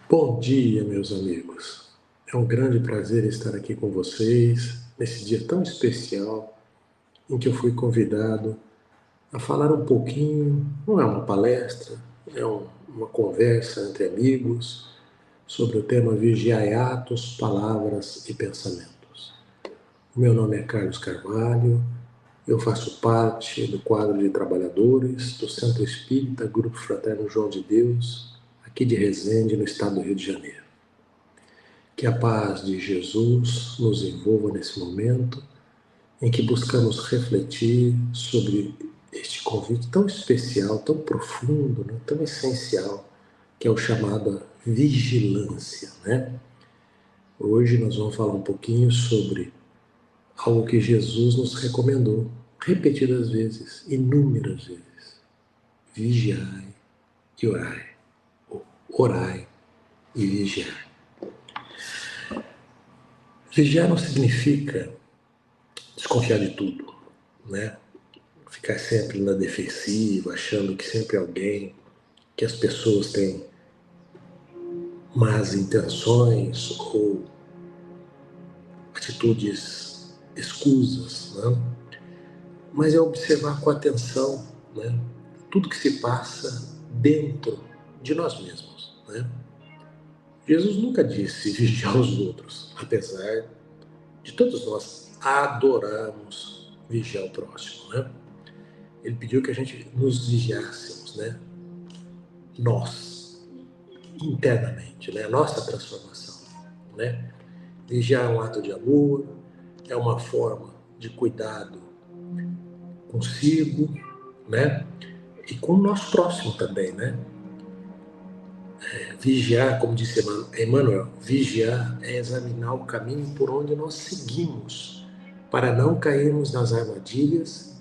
Bom dia, meus amigos. É um grande prazer estar aqui com vocês nesse dia tão especial em que eu fui convidado a falar um pouquinho, não é uma palestra, uma conversa entre amigos sobre o tema Vigiai Atos, Palavras e Pensamentos. O meu nome é Carlos Carvalho, eu faço parte do quadro de trabalhadores do Centro Espírita Grupo Fraterno João de Deus, aqui de Resende, no estado do Rio de Janeiro. Que a paz de Jesus nos envolva nesse momento em que buscamos refletir sobre este convite tão especial, tão profundo, né, tão essencial, que é o chamado vigilância, né? Hoje nós vamos falar um pouquinho sobre algo que Jesus nos recomendou repetidas vezes, inúmeras vezes. Vigiai e orai. Orai e vigiai. Vigiar não significa desconfiar de tudo, né? Ficar sempre na defensiva, achando que sempre alguém, que as pessoas têm más intenções ou atitudes escusas, né? Mas é observar com atenção, né, tudo que se passa dentro de nós mesmos, né? Jesus nunca disse vigiar os outros, apesar de todos nós adorarmos vigiar o próximo, né? Ele pediu que a gente nos vigiássemos, né? Nós, internamente, né? A nossa transformação, né? Vigiar é um ato de amor, é uma forma de cuidado consigo, né? E com o nosso próximo também, né? Vigiar, como disse Emmanuel, vigiar é examinar o caminho por onde nós seguimos, para não cairmos nas armadilhas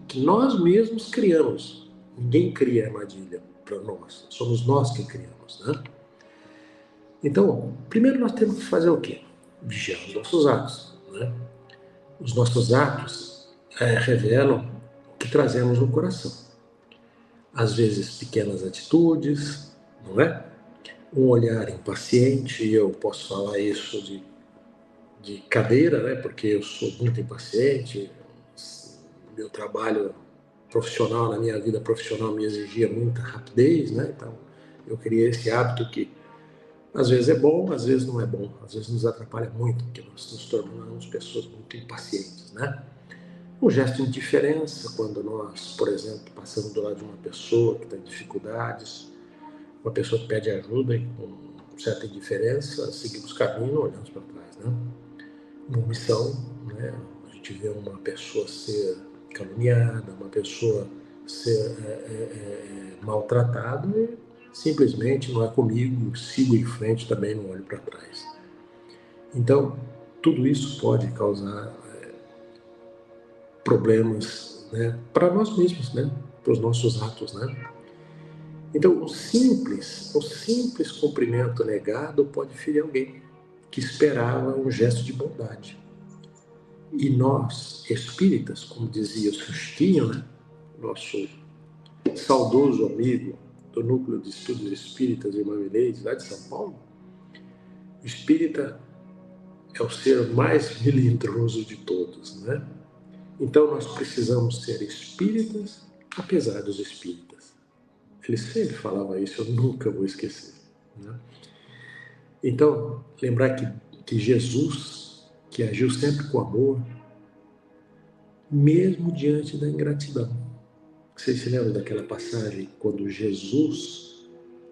que nós mesmos criamos. Ninguém cria armadilha para nós, somos nós que criamos, né? Então, primeiro nós temos que fazer o quê? Vigiar os nossos atos, né? Os nossos atos revelam o que trazemos no coração. Às vezes, pequenas atitudes, não é? Um olhar impaciente, eu posso falar isso de cadeira, né? Porque eu sou muito impaciente, meu trabalho profissional, na minha vida profissional, me exigia muita rapidez, né? Então, eu criei esse hábito que às vezes é bom, às vezes não é bom, às vezes nos atrapalha muito, porque nós nos tornamos pessoas muito impacientes, né? Um gesto de indiferença, quando nós, por exemplo, passamos do lado de uma pessoa que está em dificuldades, uma pessoa que pede ajuda e com certa indiferença, seguimos caminho e não olhamos para trás, né? Uma omissão, né? A gente vê uma pessoa ser caluniada, uma pessoa ser maltratada e simplesmente não é comigo, sigo em frente, também não olho para trás. Então, tudo isso pode causar problemas, né, para nós mesmos, né, para os nossos atos, né? Então, o simples cumprimento negado pode ferir alguém que esperava um gesto de bondade. E nós, espíritas, como dizia o Sustinho, né, nosso saudoso amigo do Núcleo de Estudos Espíritas de Mamileide, lá de São Paulo, o espírita é o ser mais melindroso de todos, né? Então nós precisamos ser espíritas, apesar dos espíritas. Ele sempre falava isso, eu nunca vou esquecer, né? Então, lembrar que Jesus, que agiu sempre com amor, mesmo diante da ingratidão. Vocês se lembram daquela passagem quando Jesus,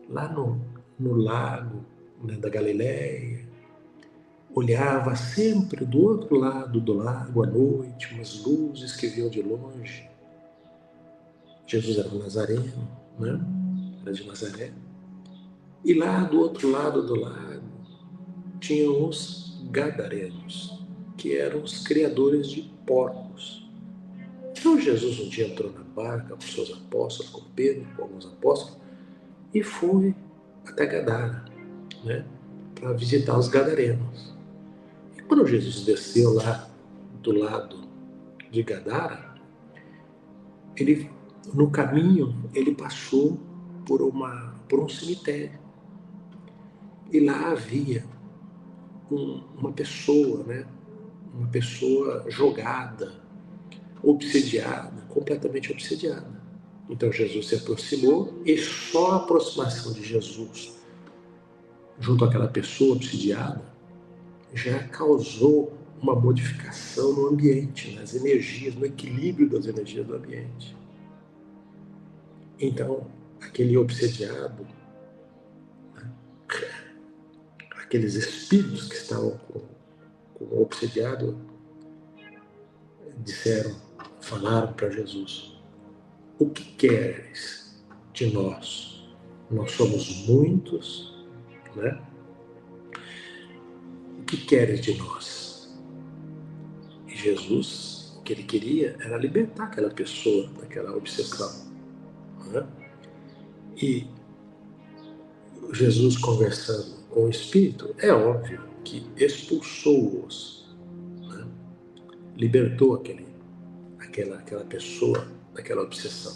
lá no lago, né, da Galileia, olhava sempre do outro lado do lago à noite, umas luzes que vinham de longe. Jesus era um nazareno, né? Era de Nazaré. E lá do outro lado do lago tinham os gadarenos, que eram os criadores de porcos. Então Jesus um dia entrou na barca com seus apóstolos, com Pedro, com alguns apóstolos, e foi até Gadara, né, para visitar os gadarenos. E quando Jesus desceu lá do lado de Gadara, no caminho ele passou por um cemitério. E lá havia uma pessoa, né? Uma pessoa jogada, obsediada, completamente obsediada. Então Jesus se aproximou e só a aproximação de Jesus junto àquela pessoa obsidiada já causou uma modificação no ambiente, nas energias, no equilíbrio das energias do ambiente. Então, aquele obsediado, né, aqueles espíritos que estavam com o obsediado, falaram para Jesus: o que queres de nós? Nós somos muitos, né? O que queres de nós? E Jesus, o que ele queria era libertar aquela pessoa daquela obsessão, né? E Jesus, conversando com o Espírito, é óbvio que expulsou-os, né? Libertou aquela pessoa daquela obsessão.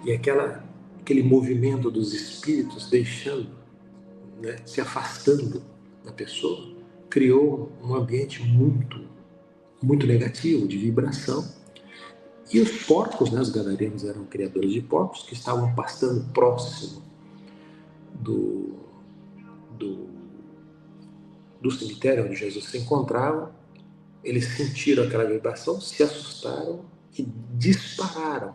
E aquele movimento dos espíritos deixando, né, se afastando da pessoa, criou um ambiente muito, muito negativo, de vibração. E os porcos, né, os gadarenos eram criadores de porcos que estavam pastando próximo do cemitério onde Jesus se encontrava. Eles sentiram aquela vibração, se assustaram e dispararam.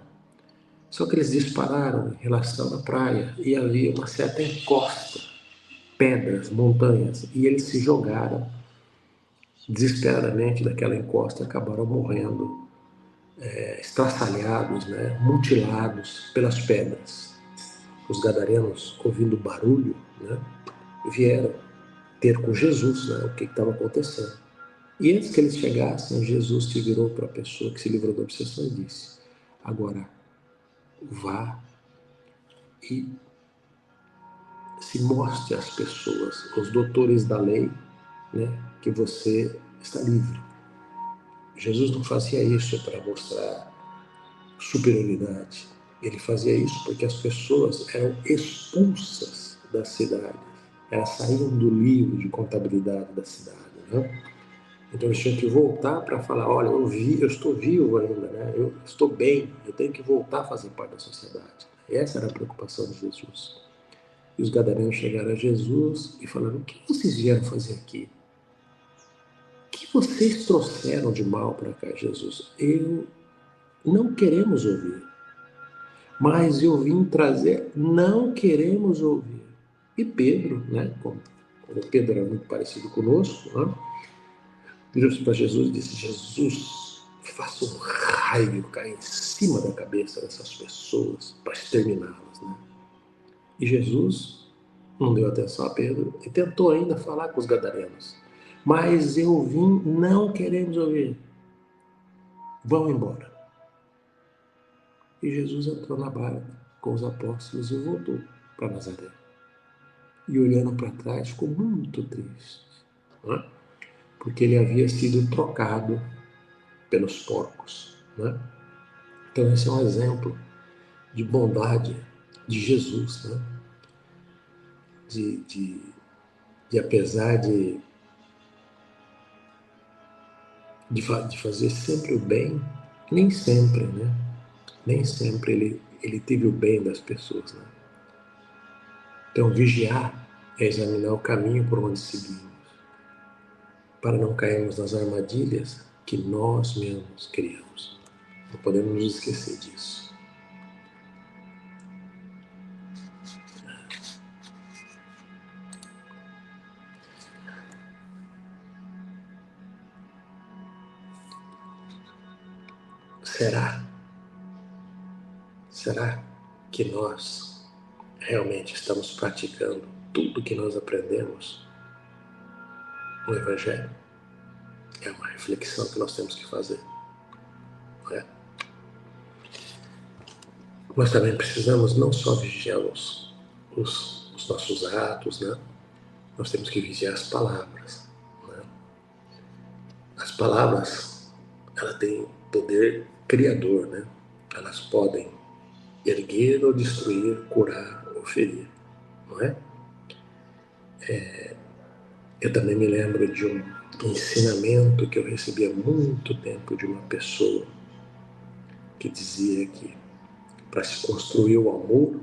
Só que eles dispararam em relação à praia e havia uma certa encosta, pedras, montanhas, e eles se jogaram desesperadamente daquela encosta e acabaram morrendo, estraçalhados, né, mutilados pelas pedras. Os gadarenos, ouvindo barulho, né, vieram ter com Jesus, né, o que estava acontecendo. E antes que eles chegassem, Jesus se virou para a pessoa que se livrou da obsessão e disse: agora vá e se mostre às pessoas, aos doutores da lei, né, que você está livre. Jesus não fazia isso para mostrar superioridade. Ele fazia isso porque as pessoas eram expulsas da cidade. Elas saíam do livro de contabilidade da cidade, né? Então eles tinham que voltar para falar: olha, eu estou vivo ainda, né? Eu estou bem, eu tenho que voltar a fazer parte da sociedade. Essa era a preocupação de Jesus. E os gadarenos chegaram a Jesus e falaram: o que vocês vieram fazer aqui? O que vocês trouxeram de mal para cá, Jesus? Eu não queremos ouvir. Mas eu vim trazer, não queremos ouvir. E Pedro, né, como Pedro era muito parecido conosco, né, virou-se para Jesus e disse: Jesus, faça um raio cair em cima da cabeça dessas pessoas para exterminá-las. Né? E Jesus não deu atenção a Pedro e tentou ainda falar com os gadarenos. Mas eu vim, não queremos ouvir. Vão embora. E Jesus entrou na barca com os apóstolos e voltou para Nazaré. E olhando para trás, ficou muito triste, né? Porque ele havia sido trocado pelos porcos. Né? Então esse é um exemplo de bondade de Jesus, né? de apesar de fazer sempre o bem, nem sempre, né? Nem sempre ele teve o bem das pessoas. Né? Então vigiar é examinar o caminho por onde seguimos, para não cairmos nas armadilhas que nós mesmos criamos. Não podemos nos esquecer disso. Será que nós realmente estamos praticando tudo que nós aprendemos no Evangelho? É uma reflexão que nós temos que fazer. Não é? Nós também precisamos não só vigiar os nossos atos, né? Nós temos que vigiar as palavras. Né? As palavras, elas têm poder criador, né? Elas podem erguer ou destruir, curar ou ferir, não é? Eu também me lembro de um ensinamento que eu recebi há muito tempo de uma pessoa que dizia que para se construir o amor,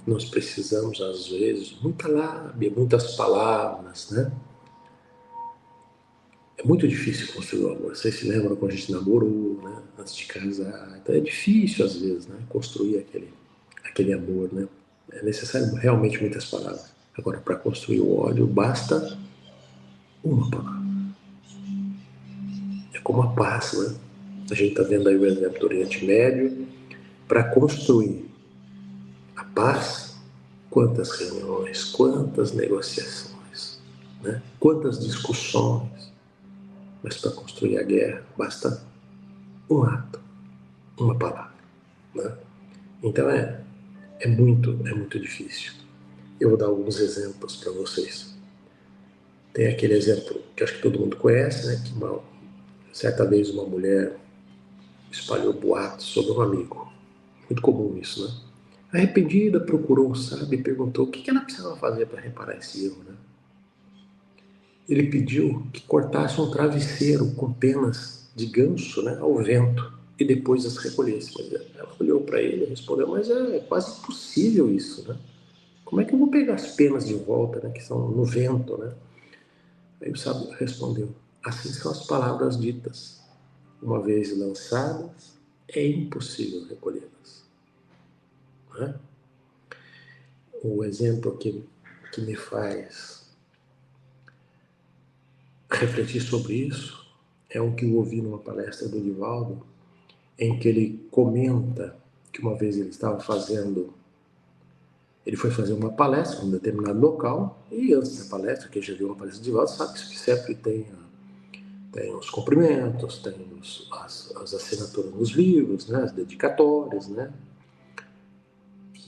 nós precisamos, às vezes, muita lábia, muitas palavras, né? É muito difícil construir o amor. Vocês se lembram quando a gente namorou, né? Antes de casar. Então é difícil, às vezes, né? Construir aquele amor, né? É necessário realmente muitas palavras. Agora, para construir o ódio, basta uma palavra. É como a paz, né? A gente está vendo aí o exemplo do Oriente Médio. Para construir a paz, quantas reuniões, quantas negociações, né? Quantas discussões. Mas para construir a guerra, basta um ato, uma palavra, né? Então é muito difícil. Eu vou dar alguns exemplos para vocês. Tem aquele exemplo que acho que todo mundo conhece, né? Que certa vez uma mulher espalhou boatos sobre um amigo. Muito comum isso, né? Arrependida, procurou um sábio e perguntou o que ela precisava fazer para reparar esse erro, né? Ele pediu que cortasse um travesseiro com penas de ganso, né, ao vento e depois as recolhesse. Mas ela olhou para ele e respondeu: mas é quase impossível isso, né? Como é que eu vou pegar as penas de volta, né, que são no vento, né? Aí o sábio respondeu: assim são as palavras ditas. Uma vez lançadas, é impossível recolhê-las. Né? O exemplo que me faz refletir sobre isso é um que eu ouvi numa palestra do Divaldo, em que ele comenta que uma vez ele foi fazer uma palestra em um determinado local, e antes da palestra, quem já viu uma palestra do Divaldo sabe que sempre tem os cumprimentos, tem as assinaturas nos livros, né, as dedicatórias, né?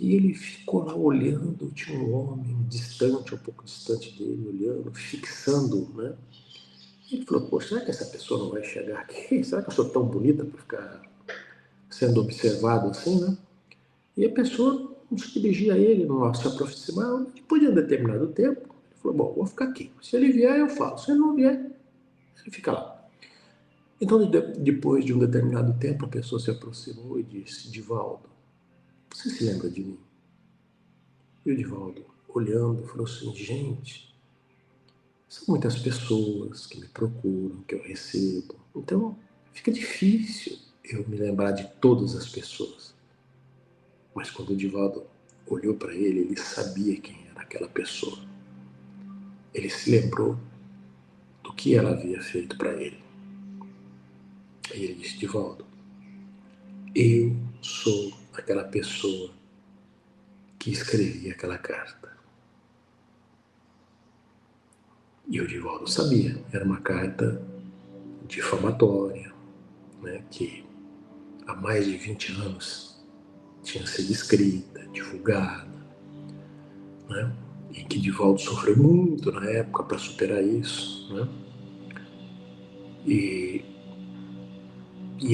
E ele ficou lá olhando, tinha um homem distante, um pouco distante dele, olhando, fixando, né? Ele falou: poxa, será que essa pessoa não vai chegar aqui? Será que eu sou tão bonita para ficar sendo observado assim, né? E a pessoa não se dirigia a ele, não se aproximava. Depois de um determinado tempo, ele falou: bom, vou ficar aqui. Se ele vier, eu falo. Se ele não vier, ele fica lá. Então, depois de um determinado tempo, a pessoa se aproximou e disse: Divaldo, você se lembra de mim? E o Divaldo, olhando, falou assim: gente, são muitas pessoas que me procuram, que eu recebo. Então, fica difícil eu me lembrar de todas as pessoas. Mas quando o Divaldo olhou para ele, ele sabia quem era aquela pessoa. Ele se lembrou do que ela havia feito para ele. Aí ele disse: Divaldo, eu sou aquela pessoa que escrevia aquela carta. E o Divaldo sabia, era uma carta difamatória, né, que há mais de 20 anos tinha sido escrita, divulgada, né, e que Divaldo sofreu muito na época para superar isso, né? E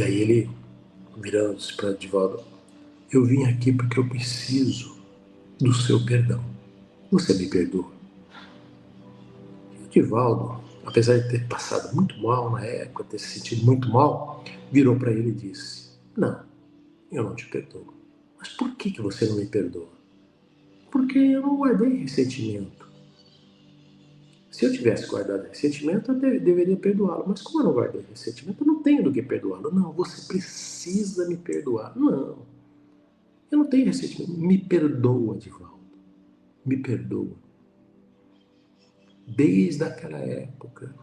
aí ele, virando-se para Divaldo: eu vim aqui porque eu preciso do seu perdão. Você me perdoa? E o Divaldo, apesar de ter passado muito mal na época, ter se sentido muito mal, virou para ele e disse: não, eu não te perdoo. Mas por que você não me perdoa? Porque eu não guardei ressentimento. Se eu tivesse guardado ressentimento, eu deveria perdoá-lo. Mas como eu não guardei ressentimento, eu não tenho do que perdoá-lo. Não, você precisa me perdoar. Não, eu não tenho ressentimento. Me perdoa, Divaldo. Me perdoa. Desde aquela época,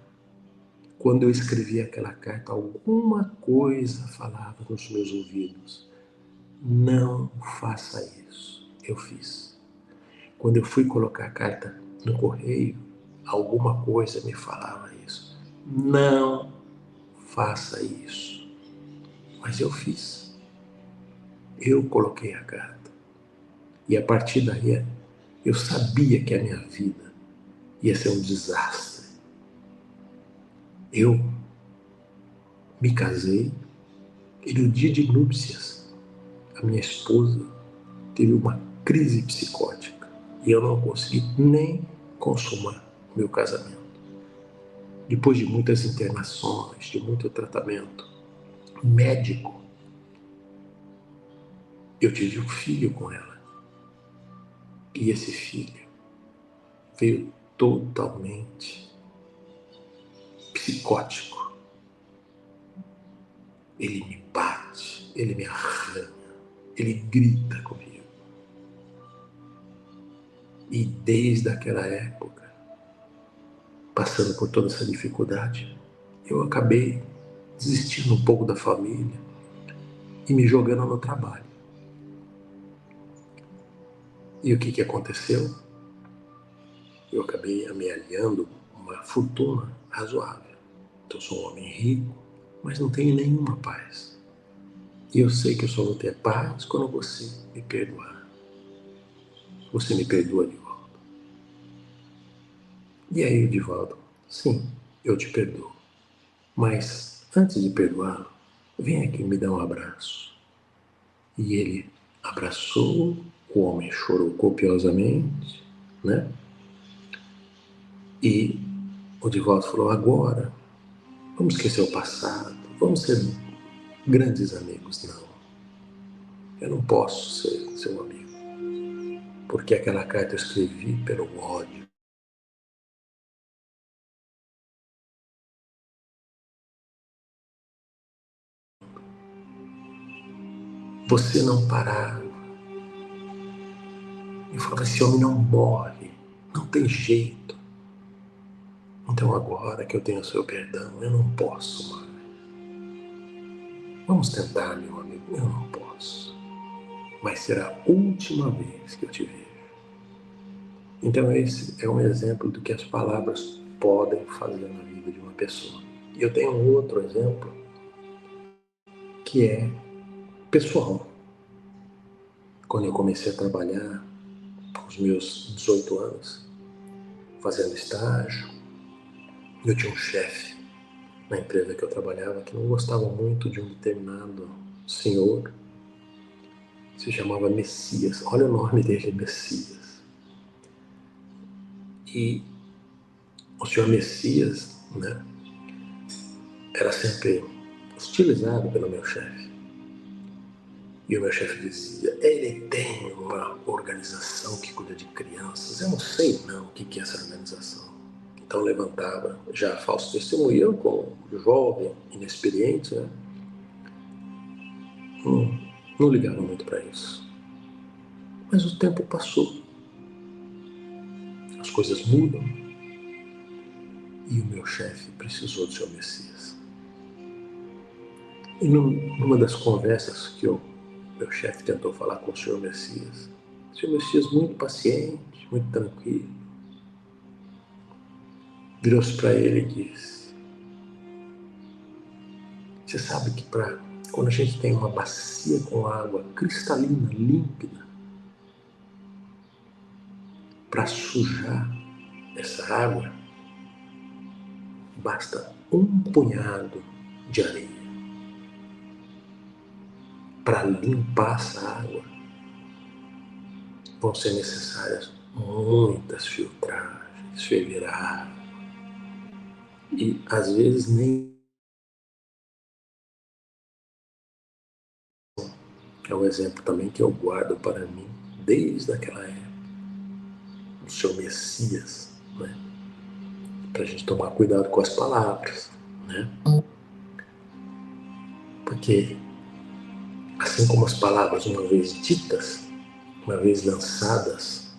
quando eu escrevi aquela carta, alguma coisa falava nos meus ouvidos: não faça isso. Eu fiz. Quando eu fui colocar a carta no correio, alguma coisa me falava isso: não faça isso. Mas eu fiz. Eu coloquei a carta. E a partir daí, eu sabia que a minha vida ia ser um desastre. Eu me casei e no dia de núpcias, a minha esposa teve uma crise psicótica e eu não consegui nem consumar o meu casamento. Depois de muitas internações, de muito tratamento médico, eu tive um filho com ela. E esse filho veio totalmente psicótico. Ele me bate, ele me arranha, ele grita comigo. E desde aquela época, passando por toda essa dificuldade, eu acabei desistindo um pouco da família e me jogando no trabalho. E o que aconteceu? Eu acabei amealhando uma fortuna razoável. Então, eu sou um homem rico, mas não tenho nenhuma paz. E eu sei que eu só vou ter paz quando você me perdoar. Você me perdoa, Divaldo? E aí, Divaldo, sim, eu te perdoo. Mas antes de perdoar, vem aqui me dar um abraço. E ele abraçou, o homem chorou copiosamente, né? E o Divaldo falou: agora, vamos esquecer o passado, vamos ser grandes amigos. Não, eu não posso ser seu amigo, porque aquela carta eu escrevi pelo ódio. Você não parava. Eu falava: esse homem não morre, não tem jeito. Então agora que eu tenho o seu perdão, eu não posso mais. Vamos tentar, meu amigo, eu não posso. Mas será a última vez que eu te vejo. Então esse é um exemplo do que as palavras podem fazer na vida de uma pessoa. E eu tenho um outro exemplo que é pessoal. Quando eu comecei a trabalhar, com os meus 18 anos, fazendo estágio, eu tinha um chefe na empresa que eu trabalhava que não gostava muito de um determinado senhor, se chamava Messias. Olha o nome dele, Messias. E o senhor Messias, né, era sempre hostilizado pelo meu chefe. E o meu chefe dizia: ele tem uma organização que cuida de crianças. Eu não sei não o que é essa organização. Então levantava já falso testemunho. Eu, como jovem, inexperiente, né, não ligava muito para isso. Mas o tempo passou. As coisas mudam. E o meu chefe precisou do seu Messias. E numa das conversas que meu chefe tentou falar com o senhor Messias muito paciente, muito tranquilo, virou-se para ele e disse: você sabe que quando a gente tem uma bacia com água cristalina, límpida, para sujar essa água, basta um punhado de areia. Para limpar essa água, vão ser necessárias muitas filtragens, ferver a água. E às vezes nem é um exemplo também que eu guardo para mim desde aquela época, o seu Messias, né? Para a gente tomar cuidado com as palavras, né? Porque assim como as palavras uma vez ditas, uma vez lançadas,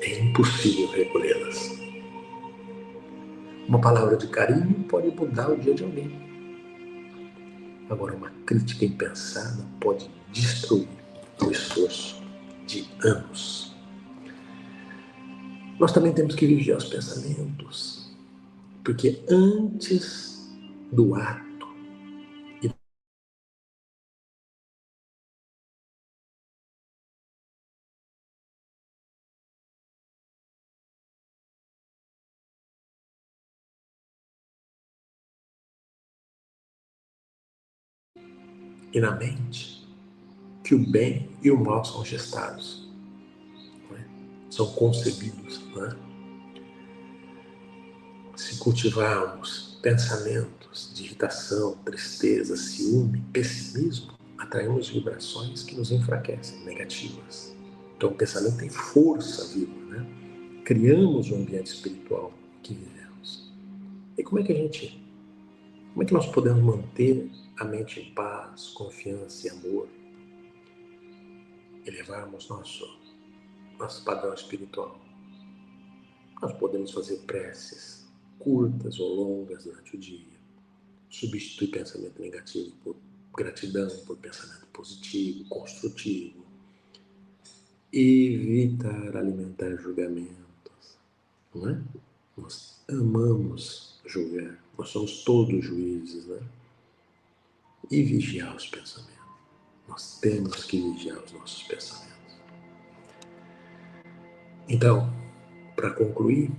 é impossível recolhê-las. Uma palavra de carinho pode mudar o dia de alguém. Agora, uma crítica impensada pode destruir o esforço de anos. Nós também temos que vigiar os pensamentos, porque antes do ato e na mente, que o bem e o mal são gestados. Não é? são concebidos, né? Se cultivarmos pensamentos de irritação, tristeza, ciúme, pessimismo, atraímos vibrações que nos enfraquecem, negativas. Então o pensamento tem força viva, né? Criamos um ambiente espiritual que vivemos. E como é que nós podemos manter a mente em paz, confiança e amor? Elevarmos nosso padrão espiritual. Nós podemos fazer preces curtas ou longas durante o dia. Substituir pensamento negativo por gratidão, por pensamento positivo, construtivo. Evitar alimentar julgamentos. Não é? Nós amamos julgar. Nós somos todos juízes, né? E vigiar os pensamentos. Nós temos que vigiar os nossos pensamentos. Então, para concluir,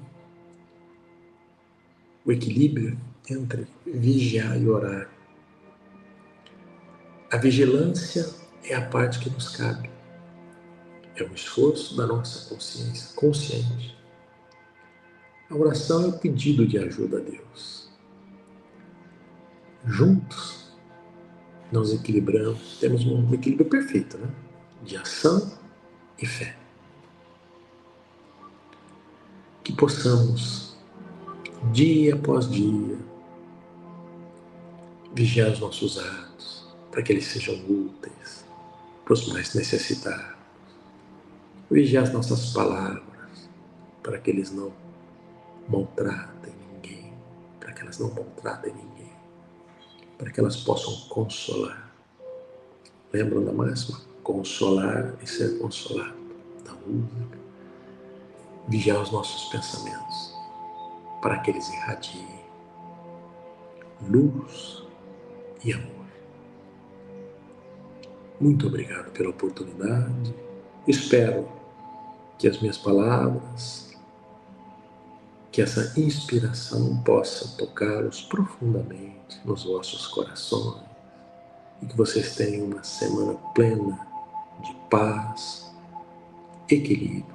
o equilíbrio entre vigiar e orar. A vigilância é a parte que nos cabe. É um esforço da nossa consciência consciente. A oração é o pedido de ajuda a Deus. Juntos, nós equilibramos, temos um equilíbrio perfeito, né? De ação e fé. Que possamos, dia após dia, vigiar os nossos atos, para que eles sejam úteis para os mais necessitados. Vigiar as nossas palavras, para que eles não maltratem ninguém, para que elas não maltratem ninguém, para que elas possam consolar. Lembram da máxima? Consolar e ser consolado. Da música. Vigiar os nossos pensamentos, para que eles irradiem luz e amor. Muito obrigado pela oportunidade. Espero que as minhas palavras, que essa inspiração possa tocá-los profundamente nos vossos corações e que vocês tenham uma semana plena de paz, equilíbrio